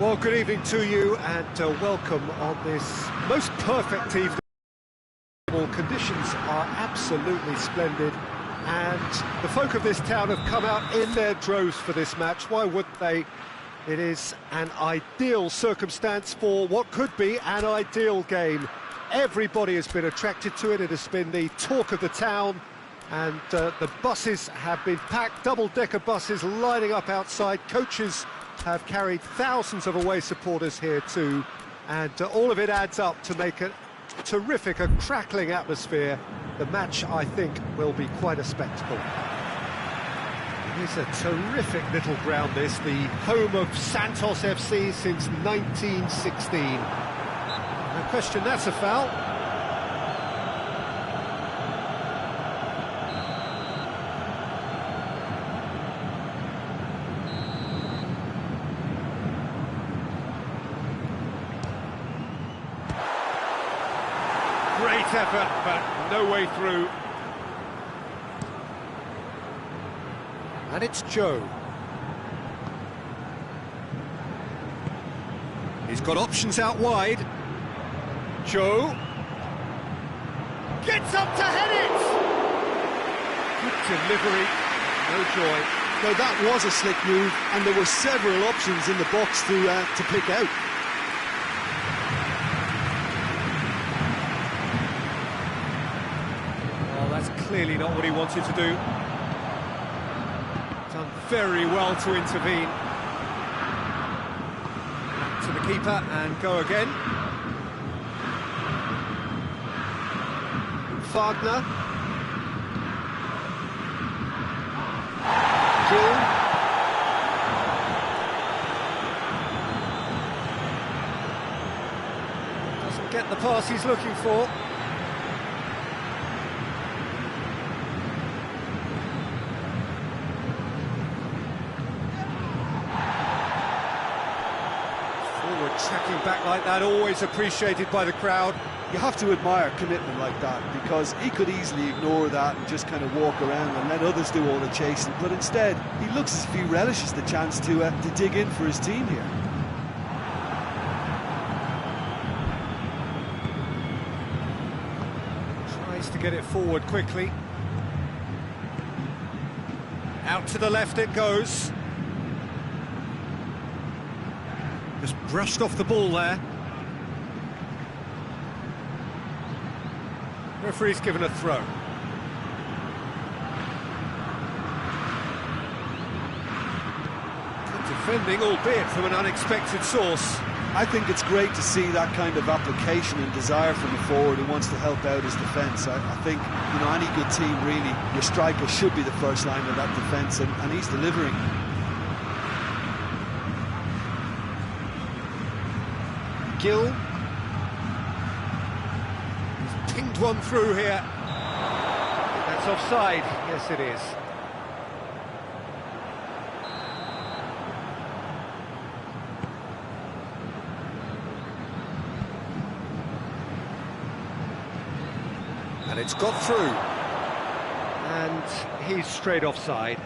Well, good evening to you and welcome on this most perfect evening. All conditions are absolutely splendid and the folk of this town have come out in their droves for this match. Why wouldn't they? It is an ideal circumstance for what could be an ideal game. Everybody has been attracted to it. It has been the talk of the town, and the buses have been packed, double-decker buses lining up outside. Coaches have carried thousands of away supporters here too, and all of it adds up to make a terrific, a crackling atmosphere. The match, I think, will be quite a spectacle. It's a terrific little ground, this, the home of Santos FC since 1916. No question, that's a foul. Great effort, but no way through. And it's Joe. He's got options out wide. Joe gets up to head it! Good delivery, no joy. No, that was a slick move, and there were several options in the box to pick out. Well, that's clearly not what he wanted to do. Done very well to intervene. Back to the keeper and go again. Wagner. Gill. Doesn't get the pass he's looking for. Forward tracking back like that, always appreciated by the crowd. You have to admire commitment like that, because he could easily ignore that and just kind of walk around and let others do all the chasing, but instead he looks as if he relishes the chance to dig in for his team here. Tries to get it forward quickly. Out to the left it goes. Just brushed off the ball there. Referee's given a throw. Good defending, albeit from an unexpected source. I think it's great to see that kind of application and desire from a forward who wants to help out his defence. I think, you know, any good team, really, your striker should be the first line of that defence, and he's delivering. Gill. Pinged one through here. That's offside. Yes, it is. And it's got through. And he's straight offside.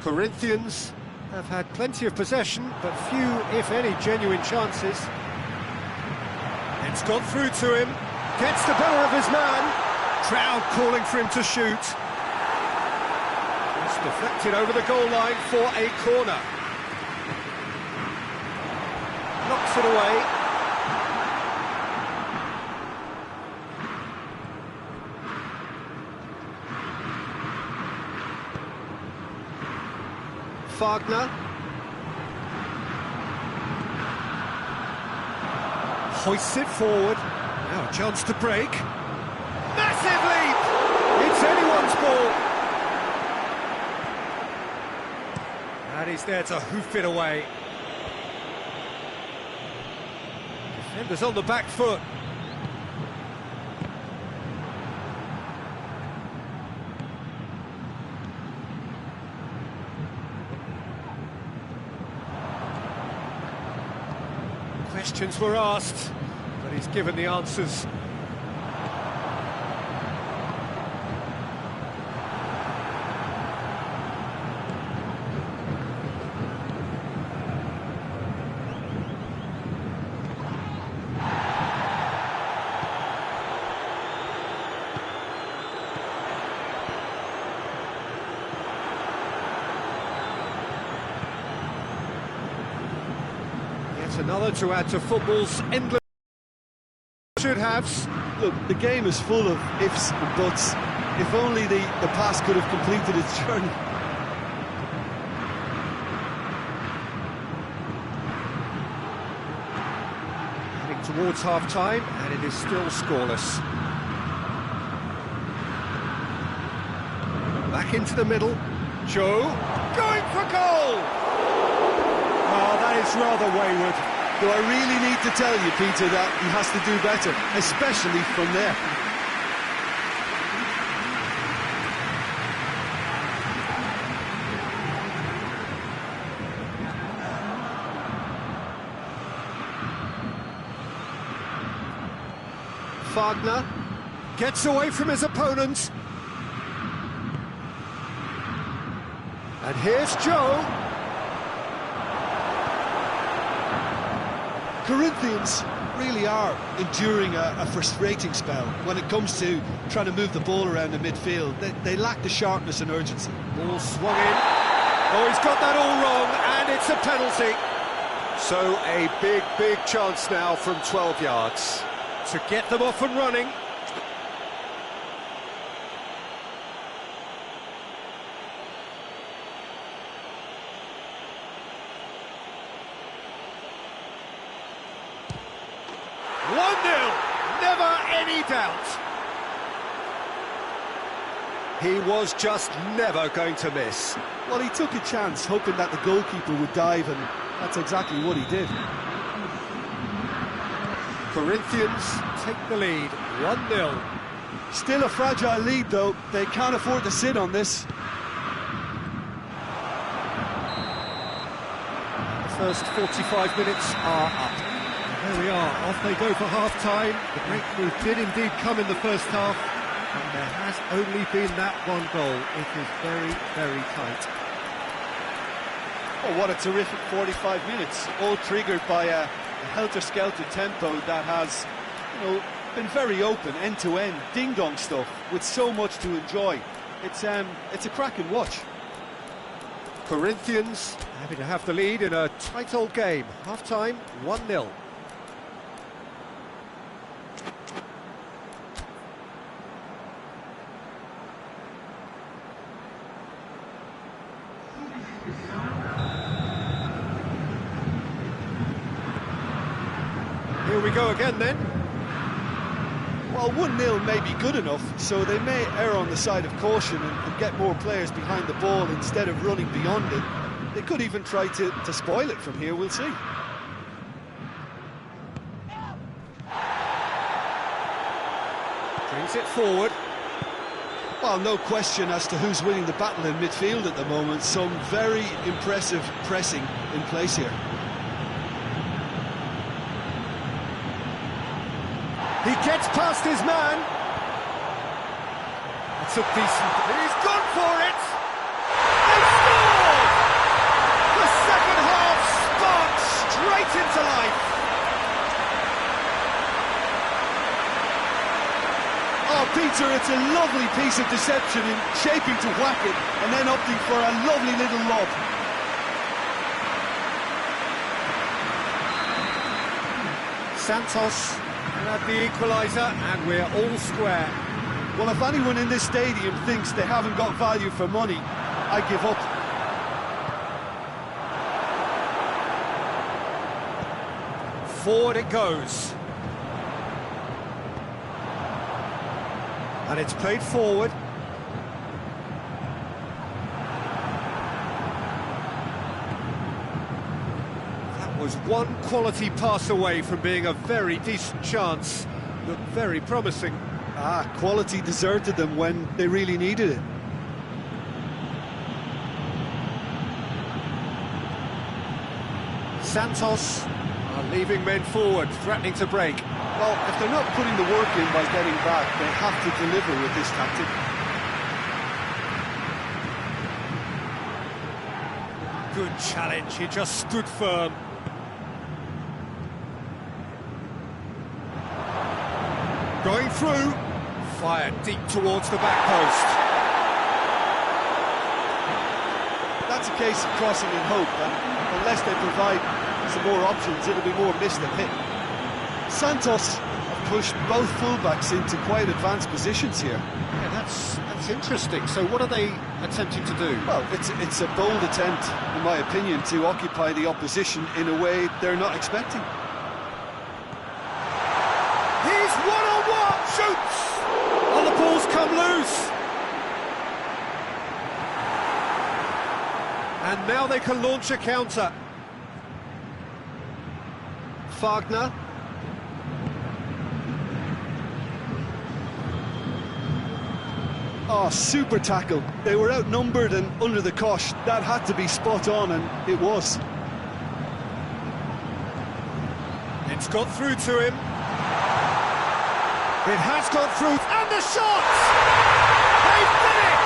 Corinthians have had plenty of possession, but few, if any, genuine chances. It's gone through to him, gets the better of his man. Crowd calling for him to shoot. It's deflected over the goal line for a corner. Knocks it away. Wagner. Hoists it forward. Now a chance to break. Massive leap! It's anyone's ball. And he's there to hoof it away. Defenders on the back foot. Questions were asked, but he's given the answers. It's another to add to football's endless should-haves. Look, the game is full of ifs and buts. If only the pass could have completed its journey. Heading towards half-time, and it is still scoreless. Back into the middle. Joe, going for goal! Oh, that is rather wayward. Do I really need to tell you, Peter, that he has to do better, especially from there? Wagner gets away from his opponents. And here's Joe. Corinthians really are enduring a frustrating spell when it comes to trying to move the ball around the midfield. They lack the sharpness and urgency. Ball swung in. Oh, he's got that all wrong, and it's a penalty. So a big chance now from 12 yards to get them off and running. Never any doubt. He was just never going to miss. Well, he took a chance, hoping that the goalkeeper would dive, and that's exactly what he did. Corinthians take the lead, 1-0. Still a fragile lead, though. They can't afford to sit on this. The first 45 minutes are up. There we are, off they go for half-time. The breakthrough did indeed come in the first half, and there has only been that one goal. It is very tight. Oh, what a terrific 45 minutes, all triggered by a helter-skelter tempo that has, been very open, end-to-end, ding-dong stuff, with so much to enjoy. It's a cracking watch. Corinthians happy to have the lead in a tight old game. Half-time, 1-0. Here we go again then. Well, 1-0 may be good enough, so they may err on the side of caution and get more players behind the ball instead of running beyond it. They could even try to spoil it from here, we'll see. Brings it forward. Well, no question as to who's winning the battle in midfield at the moment. Some very impressive pressing in place here. He gets past his man. It's a decent... He's gone for it! They scored! The second half sparks straight into life. Oh, Peter, it's a lovely piece of deception in shaping to whack it and then opting for a lovely little lob. Santos had the equaliser, and we're all square. Well, if anyone in this stadium thinks they haven't got value for money, I give up. Forward it goes. And it's played forward. That was one quality pass away from being a very decent chance. Looked very promising. Quality deserted them when they really needed it. Santos are leaving men forward, threatening to break. Well, if they're not putting the work in by getting back, they have to deliver with this tactic. Good challenge, he just stood firm. Going through, fired deep towards the back post. That's a case of crossing in hope, and unless they provide some more options, it'll be more miss than hit. Santos have pushed both fullbacks into quite advanced positions here. Yeah, that's interesting. So what are they attempting to do? Well, it's a bold attempt, in my opinion, to occupy the opposition in a way they're not expecting. He's one-on-one, shoots! And the ball's come loose. And now they can launch a counter. Wagner. Oh, super tackle. They were outnumbered and under the cosh. That had to be spot on, and it was. It's got through to him. It has got through, and the shot! They've done it!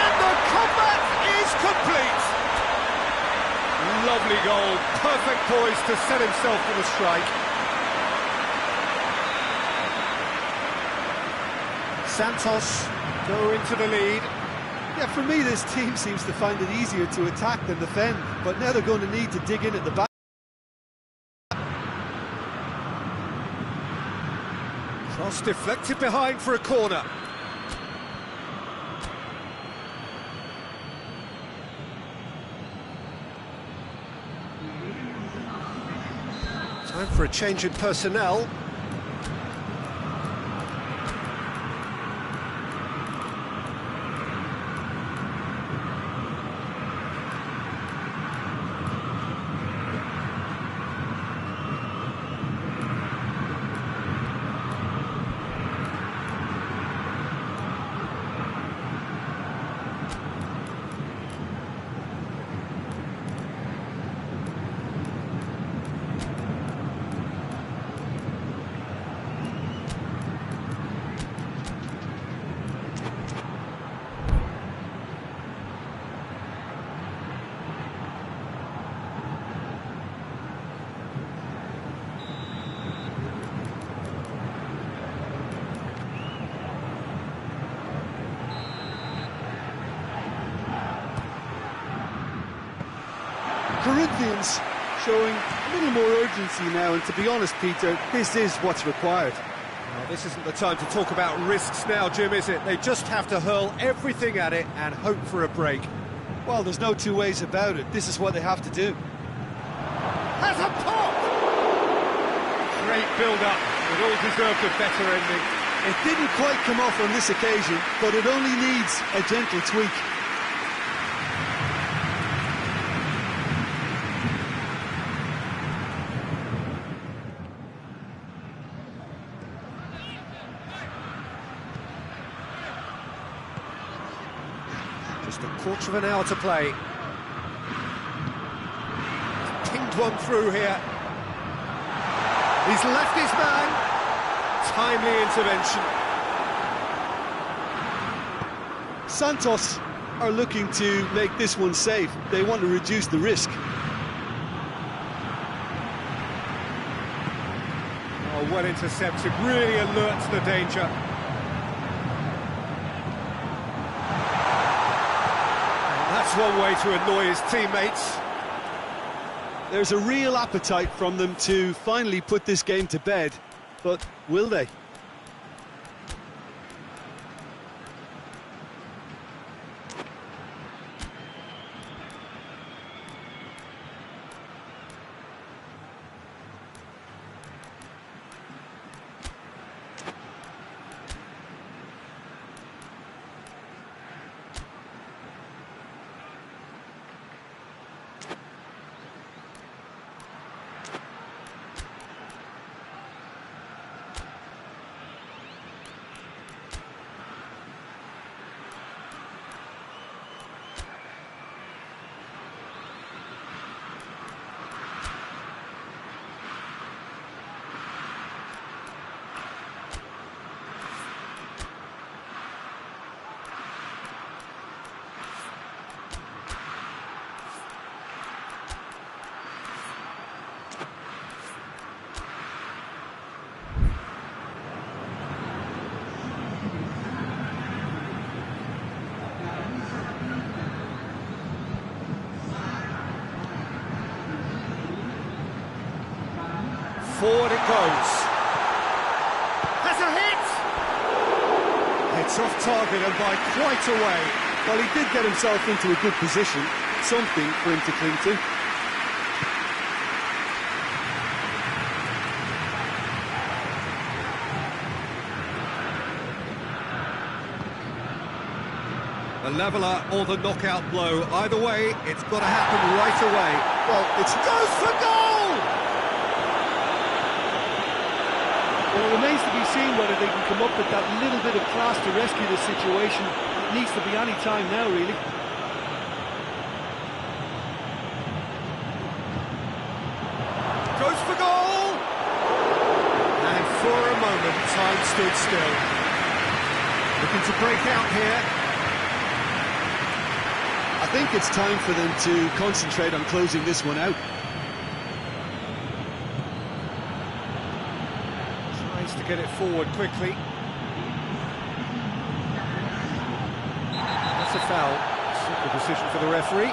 And the comeback is complete. Lovely goal, perfect poise to set himself for the strike. Santos go into the lead. Yeah, for me, this team seems to find it easier to attack than defend, but now they're going to need to dig in at the back. Cross deflected behind for a corner. Time for a change in personnel. Corinthians showing a little more urgency now, and to be honest, Peter, this is what's required. Well, this isn't the time to talk about risks now, Jim, is it? They just have to hurl everything at it and hope for a break. Well, there's no two ways about it. This is what they have to do. Has a pop! Great build-up. It all deserved a better ending. It didn't quite come off on this occasion, but it only needs a gentle tweak. Just a quarter of an hour to play. Pinged one through here. He's left his man. Timely intervention. Santos are looking to make this one safe. They want to reduce the risk. Oh, well intercepted. Really alert to the danger. That's one way to annoy his teammates. There's a real appetite from them to finally put this game to bed, but will they? it goes. Has a hit! It's off target and by quite a way. Well, he did get himself into a good position, something for him to cling to. The leveller or the knockout blow. Either way, it's got to happen right away. Well, it Goes for goal! Well, it remains to be seen whether they can come up with that little bit of class to rescue this situation. It needs to be any time now, really. Goes for goal! And for a moment, time stood still. Looking to break out here. I think it's time for them to concentrate on closing this one out. Tries to get it forward quickly. That's a foul. Simple decision for the referee.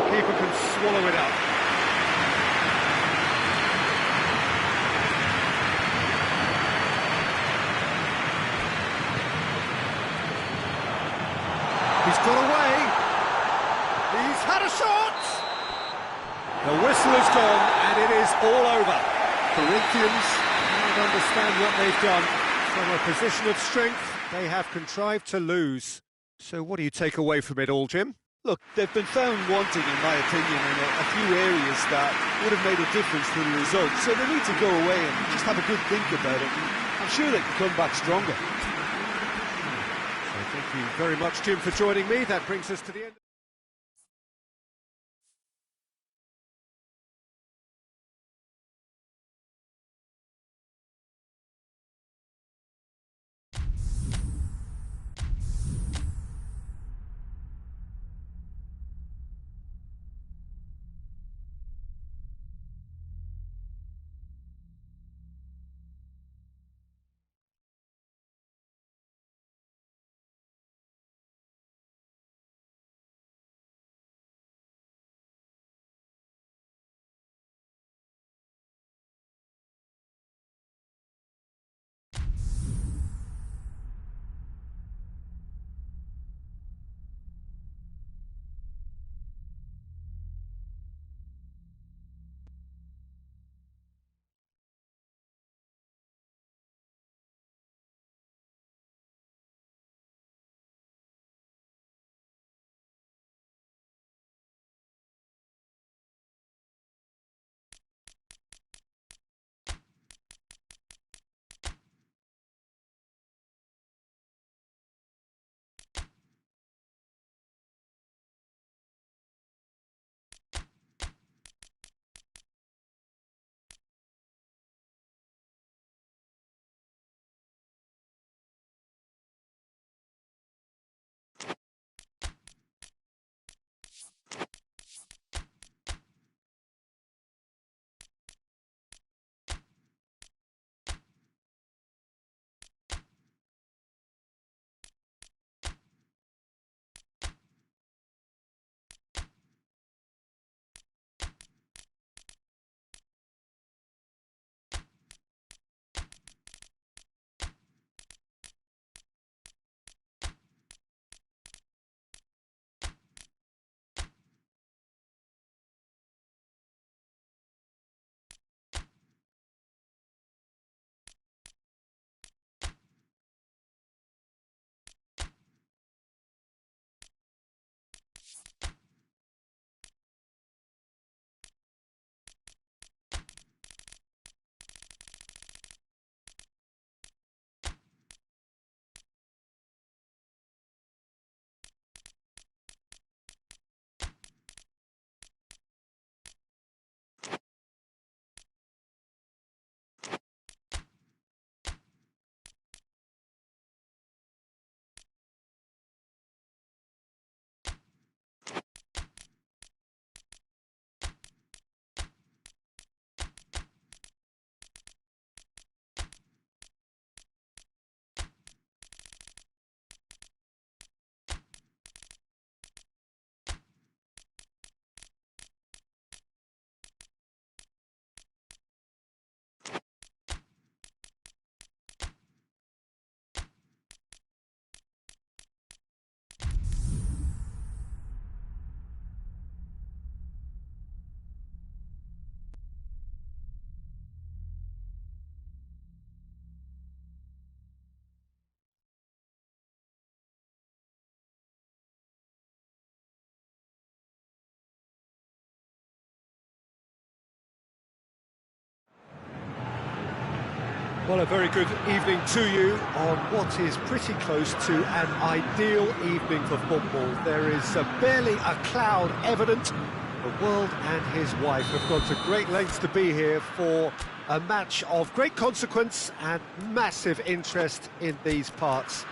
Keeper can swallow it up. He's got away. He's had a shot. The whistle is gone and it is all over. Corinthians don't understand what they've done. From a position of strength, they have contrived to lose. So what do you take away from it all, Jim? Look, they've been found wanting, in my opinion, in a few areas that would have made a difference to the result. So they need to go away and just have a good think about it. I'm sure they can come back stronger. So thank you very much, Jim, for joining me. That brings us to the end. Well, a very good evening to you on what is pretty close to an ideal evening for football. There is barely a cloud evident. The world and his wife have gone to great lengths to be here for a match of great consequence and massive interest in these parts.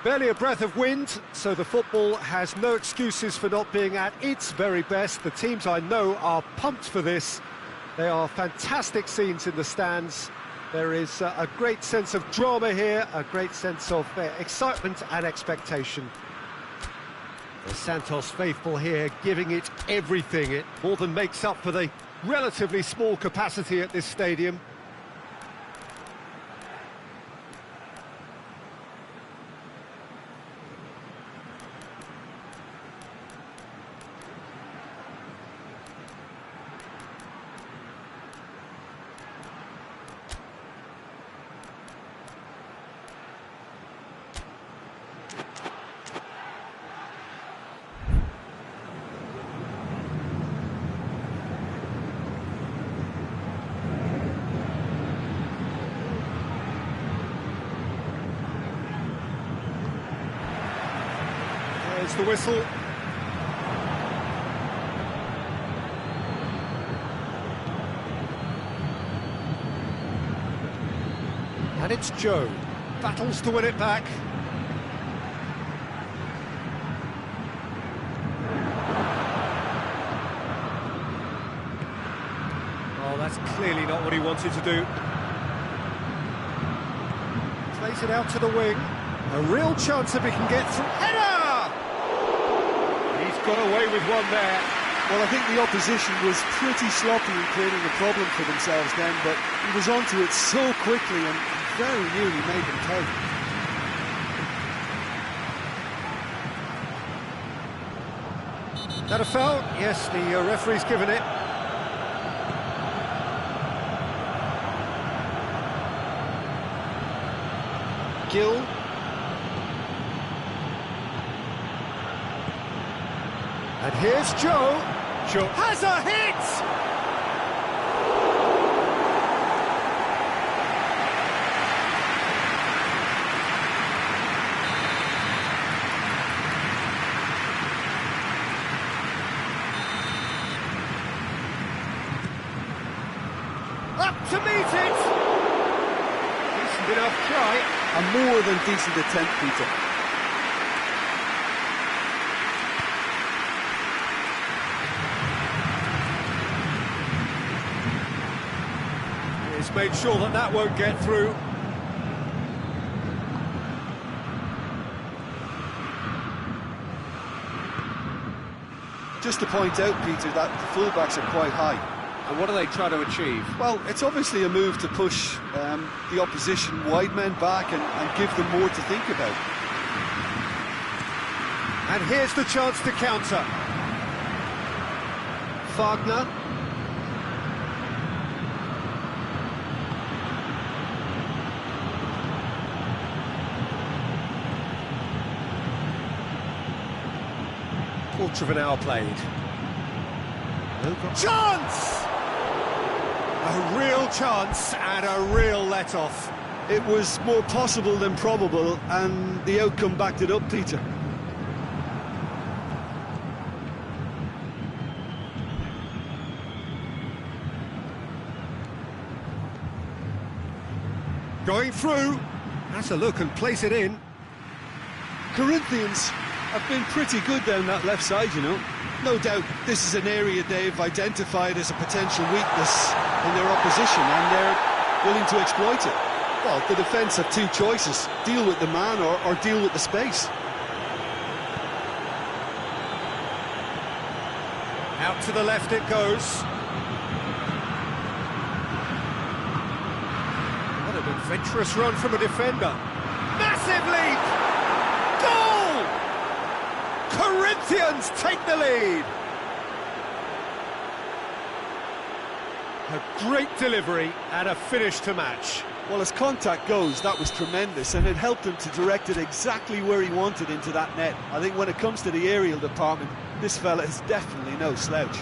Barely a breath of wind, so the football has no excuses for not being at its very best. The teams I know are pumped for this. They are fantastic scenes in the stands. There is a great sense of drama here, a great sense of excitement and expectation. The Santos faithful here giving it everything. It more than makes up for the relatively small capacity at this stadium. There's the whistle. And it's Joe. Battles to win it back. Oh, that's clearly not what he wanted to do. Plays it out to the wing. A real chance if he can get through. Header! He's got away with one there. Well, I think the opposition was pretty sloppy in creating a problem for themselves then, but he was onto it so quickly and very nearly made them pay. That a foul? Yes, the referee's given it. Gill. And here's Joe. Joe has a hit! Up to meet it! Decent enough try. A more than decent attempt, Peter. He's made sure that that won't get through. Just to point out, Peter, that the fullbacks are quite high. And what do they try to achieve? Well, it's obviously a move to push the opposition wide men back and give them more to think about. And here's the chance to counter. Wagner. Quarter of an hour played. Chance! A real chance and a real let-off. It was more possible than probable, and the outcome backed it up, Peter. Going through. That's a look and place it in. Corinthians have been pretty good down that left side, you know. No doubt this is an area they've identified as a potential weakness in their opposition, and they're willing to exploit it. Well, the defence have two choices: deal with the man or deal with the space. Out to the left it goes. What an adventurous run from a defender. Massive leap! Goal! Corinthians take the lead. A great delivery and a finish to match. Well, as contact goes, that was tremendous, and it helped him to direct it exactly where he wanted into that net. I think when it comes to the aerial department, this fella is definitely no slouch.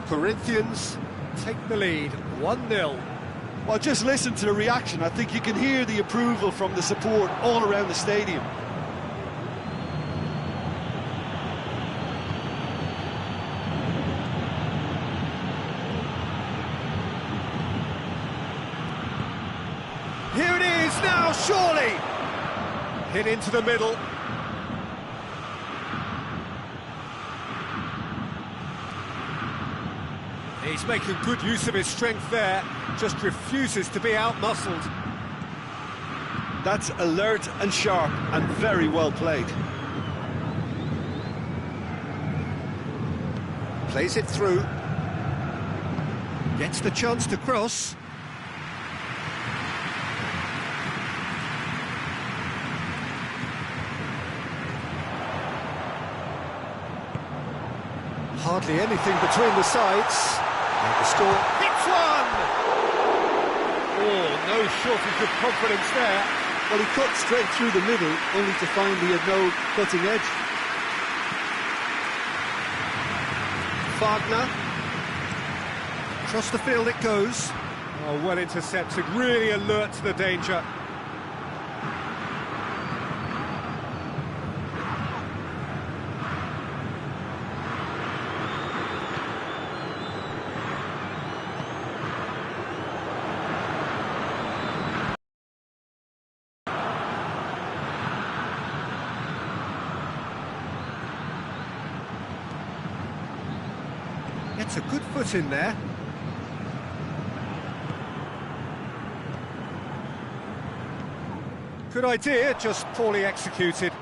Corinthians take the lead, 1-0. Well, just listen to the reaction. I think you can hear the approval from the support all around the stadium. Here it is now, surely! Hit into the middle. He's making good use of his strength there, just refuses to be out-muscled. That's alert and sharp and very well played. Plays it through. Gets the chance to cross. Hardly anything between the sides. And the score, it's one! Oh, no shortage of confidence there. Well, he cut straight through the middle, only to find he had no cutting edge. Wagner. Across the field it goes. Oh, well intercepted, really alert to the danger. Gets a good foot in there. Good idea, just poorly executed.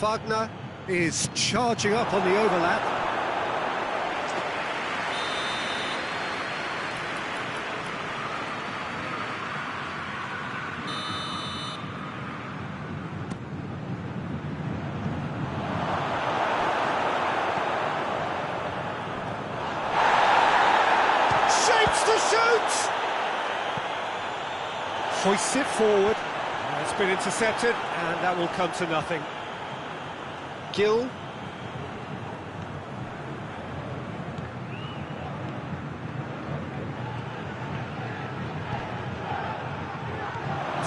Wagner is charging up on the overlap. To shoot! Hoists it forward. It's been intercepted, and that will come to nothing. Gill.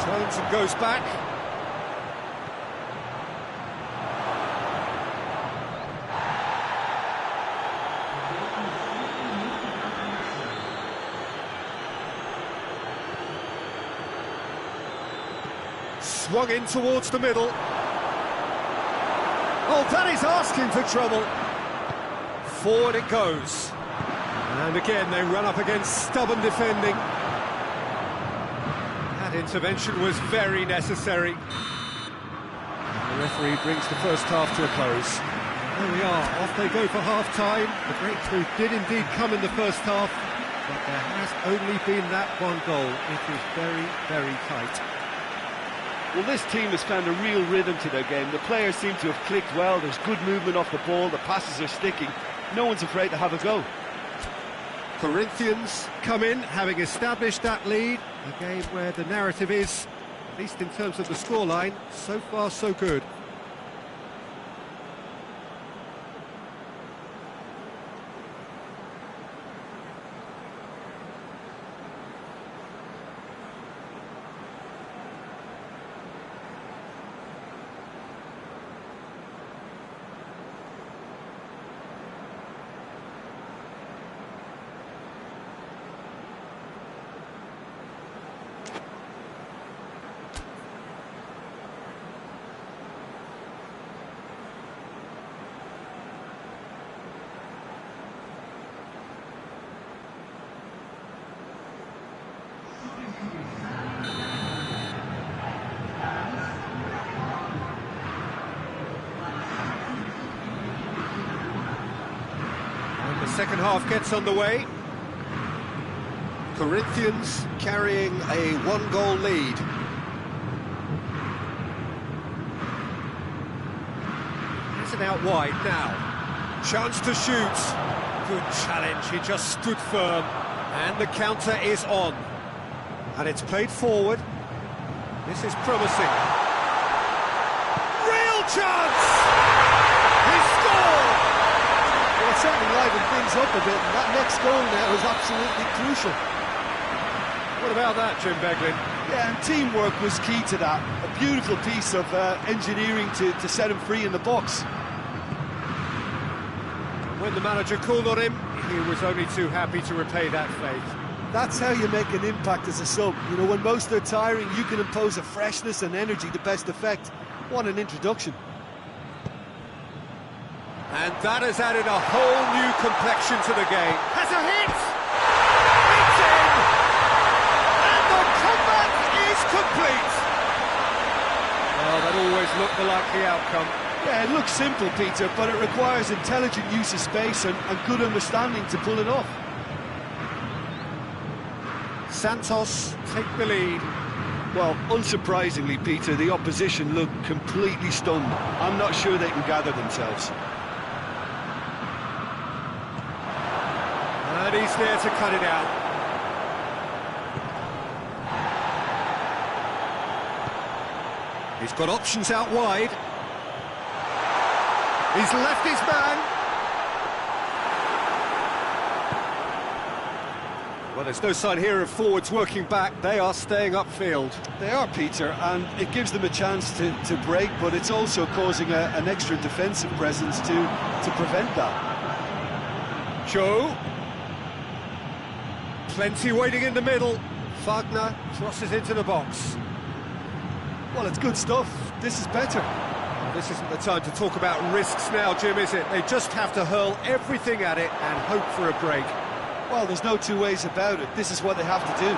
Turns and goes back. Swung in towards the middle. Oh, that is asking for trouble. Forward it goes. And again, they run up against stubborn defending. That intervention was very necessary. The referee brings the first half to a close. There we are, off they go for half-time. The breakthrough did indeed come in the first half, but there has only been that one goal. It is very, very tight. Well, this team has found a real rhythm to their game. The players seem to have clicked well. There's good movement off the ball. The passes are sticking. No one's afraid to have a go. Corinthians come in, having established that lead. A game where the narrative is, at least in terms of the scoreline, so far so good. The second half gets underway. Corinthians carrying a one-goal lead. Has it out wide now. Chance to shoot. Good challenge, he just stood firm. And the counter is on. And it's played forward. This is promising. Real chance! He scores! Well, it certainly livened things up a bit, and that next goal now is absolutely crucial. What about that, Jim Beglin? Yeah, and teamwork was key to that. A beautiful piece of engineering to set him free in the box. When the manager called on him, he was only too happy to repay that faith. That's how you make an impact as a sub. You know, when most are tiring, you can impose a freshness and energy to best effect. What an introduction. And that has added a whole new complexion to the game. Has a hit! It's in! And the comeback is complete! Well, that always looked the likely outcome. Yeah, it looks simple, Peter, but it requires intelligent use of space and good understanding to pull it off. Santos take the lead. Well, unsurprisingly, Peter, the opposition look completely stunned. I'm not sure they can gather themselves. And he's there to cut it out. He's got options out wide. He's left his man. Well, there's no sign here of forwards working back. They are staying upfield. They are, Peter, and it gives them a chance to break, but it's also causing an extra defensive presence to prevent that. Joe. Plenty waiting in the middle. Wagner crosses into the box. Well, it's good stuff. This is better. This isn't the time to talk about risks now, Jim, is it? They just have to hurl everything at it and hope for a break. Well, there's no two ways about it. This is what they have to do.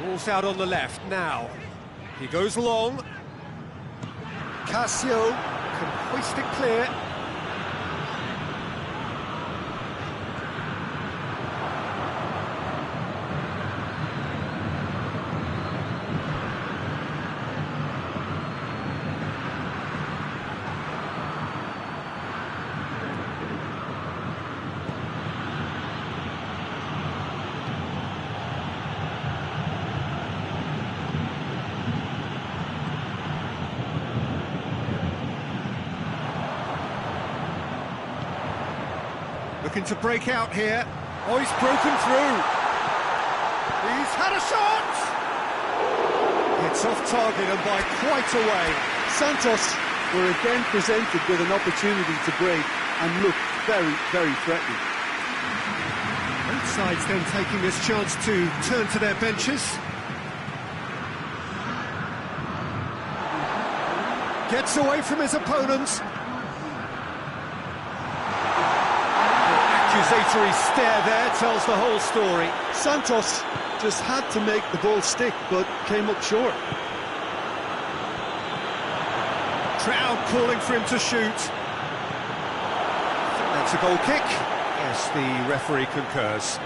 Ball's out on the left now. He goes long. Cassio can hoist it clear. Looking to break out here. Oh, he's broken through. He's had a shot! It's off target and by quite a way. Santos were again presented with an opportunity to break and look very, very threatening. Both sides then taking this chance to turn to their benches. Gets away from his opponents. Accusatory stare there tells the whole story. Santos just had to make the ball stick, but came up short. Crowd calling for him to shoot. I think that's a goal kick. Yes, the referee concurs.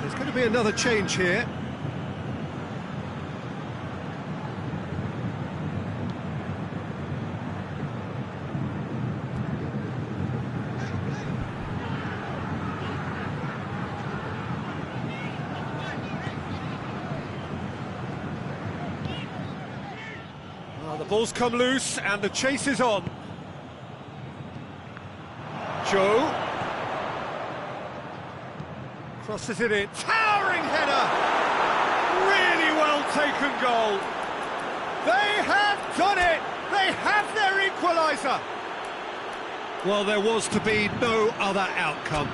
There's going to be another change here. The ball's come loose and the chase is on. Joe crosses it in. Towering header! Really well taken goal. They have done it! They have their equaliser! Well, there was to be no other outcome.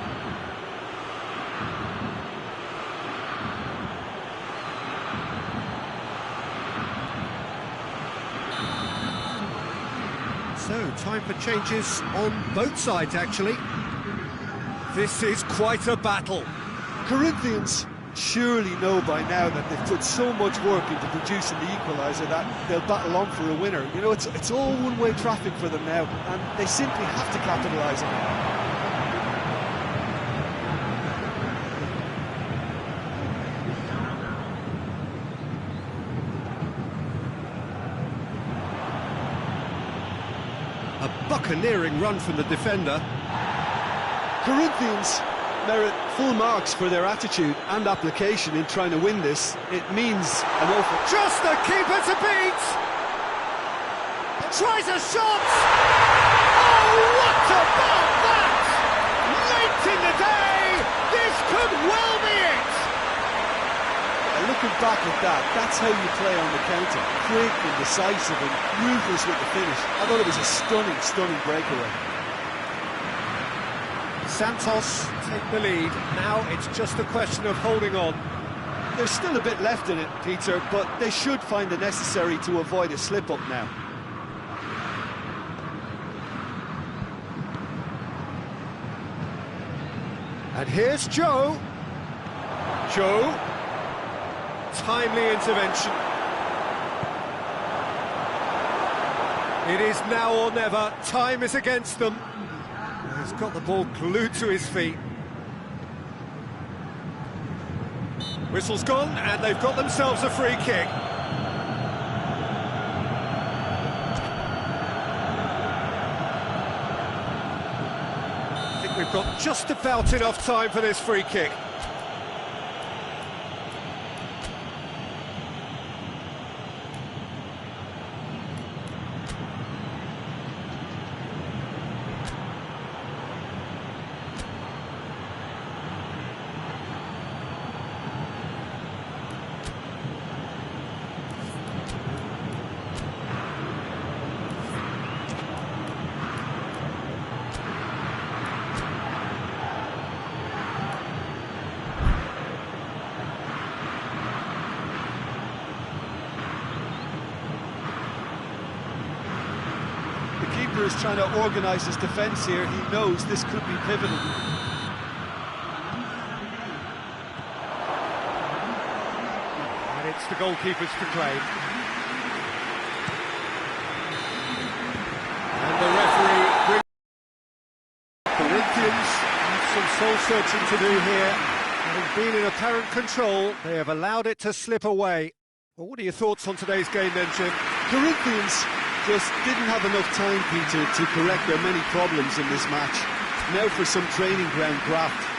So, time for changes on both sides, actually. This is quite a battle. Corinthians surely know by now that they've put so much work into producing the equaliser that they'll battle on for a winner. You know, it's all one-way traffic for them now, and they simply have to capitalise on it. A buccaneering run from the defender. Corinthians merit full marks for their attitude and application in trying to win this. It means an awful... Just the keeper to beat! Tries a shot! Oh, what about that? Late in the day, this could well be it! Looking back at that, that's how you play on the counter. Quick and decisive and ruthless with the finish. I thought it was a stunning, stunning breakaway. Santos take the lead. Now it's just a question of holding on. There's still a bit left in it, Peter, but they should find it necessary to avoid a slip-up now. And here's Joe. Joe. Timely intervention. It is now or never. Time is against them. He's got the ball glued to his feet. Whistle's gone, and they've got themselves a free kick. I think we've got just about enough time for this free kick. The keeper is trying to organise his defence here. He knows this could be pivotal. And it's the goalkeepers to claim. And the referee brings Corinthians have some soul-searching to do here. Having been in apparent control, they have allowed it to slip away. Well, what are your thoughts on today's game then, Jim? Corinthians just didn't have enough time, Peter, to correct their many problems in this match. Now for some training ground graft.